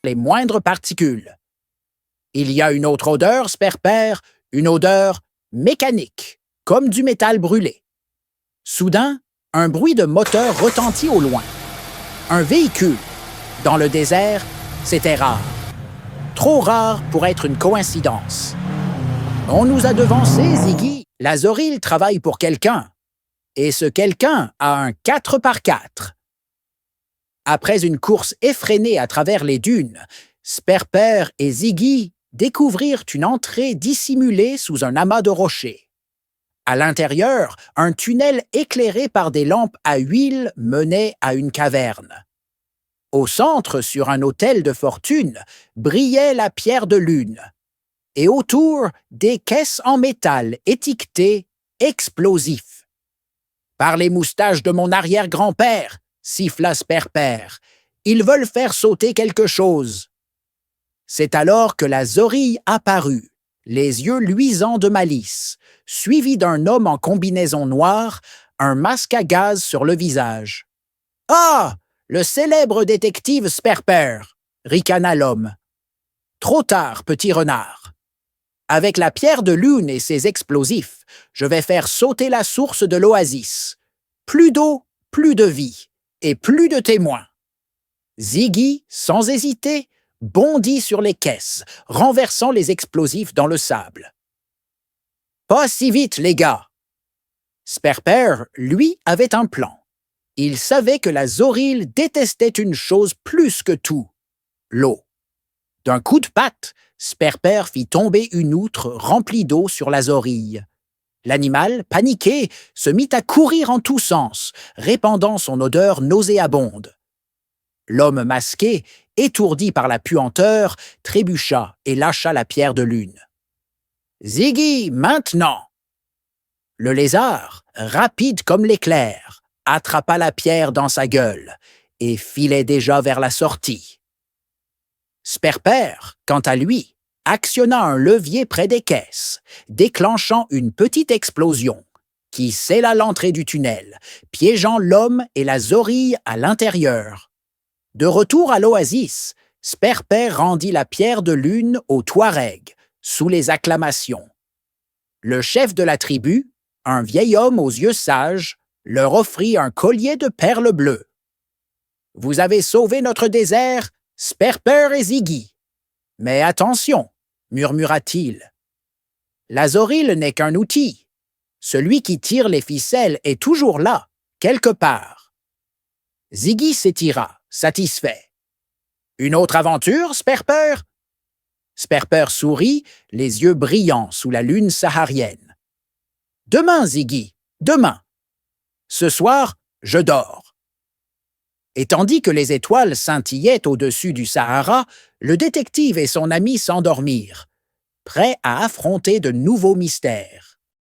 les moindres particules. Il y a une autre odeur, Sperper, une odeur mécanique, comme du métal brûlé. Soudain, un bruit de moteur retentit au loin. Un véhicule. Dans le désert, c'était rare. Trop rare pour être une coïncidence. On nous a devancés, Ziggy. La Zoril travaille pour quelqu'un. Et ce quelqu'un a un 4x4. Après une course effrénée à travers les dunes, Sperper et Ziggy découvrirent une entrée dissimulée sous un amas de rochers. À l'intérieur, un tunnel éclairé par des lampes à huile menait à une caverne. Au centre, sur un autel de fortune, brillait la pierre de lune. Et autour, des caisses en métal étiquetées « Explosifs ». « Par les moustaches de mon arrière-grand-père », siffla Sperper, « ils veulent faire sauter quelque chose. » C'est alors que la Zorille apparut, les yeux luisants de malice, suivie d'un homme en combinaison noire, un masque à gaz sur le visage. « Ah! Le célèbre détective Sperper !» ricana l'homme. « Trop tard, petit renard. Avec la pierre de lune et ses explosifs, je vais faire sauter la source de l'oasis. Plus d'eau, plus de vie, et plus de témoins. » Ziggy, sans hésiter, bondit sur les caisses, renversant les explosifs dans le sable. « Pas si vite, les gars! » Sperper, lui, avait un plan. Il savait que la Zoril détestait une chose plus que tout, l'eau. D'un coup de patte, Sperper fit tomber une outre remplie d'eau sur la Zorille. L'animal, paniqué, se mit à courir en tous sens, répandant son odeur nauséabonde. L'homme masqué, étourdi par la puanteur, trébucha et lâcha la pierre de lune. « Ziggy, maintenant !» Le lézard, rapide comme l'éclair, attrapa la pierre dans sa gueule et filait déjà vers la sortie. Sperper, quant à lui, actionna un levier près des caisses, déclenchant une petite explosion qui scella l'entrée du tunnel, piégeant l'homme et la Zorille à l'intérieur. De retour à l'oasis, Sperper rendit la pierre de lune aux Touaregs, sous les acclamations. Le chef de la tribu, un vieil homme aux yeux sages, leur offrit un collier de perles bleues. « Vous avez sauvé notre désert, Sperper et Ziggy. Mais attention, murmura-t-il. La Zoril n'est qu'un outil. Celui qui tire les ficelles est toujours là, quelque part. » Ziggy s'étira, satisfait. « Une autre aventure, Sperper ?» Sperper sourit, les yeux brillants sous la lune saharienne. « Demain, Ziggy, demain. Ce soir, je dors. » Et tandis que les étoiles scintillaient au-dessus du Sahara, le détective et son ami s'endormirent, prêts à affronter de nouveaux mystères.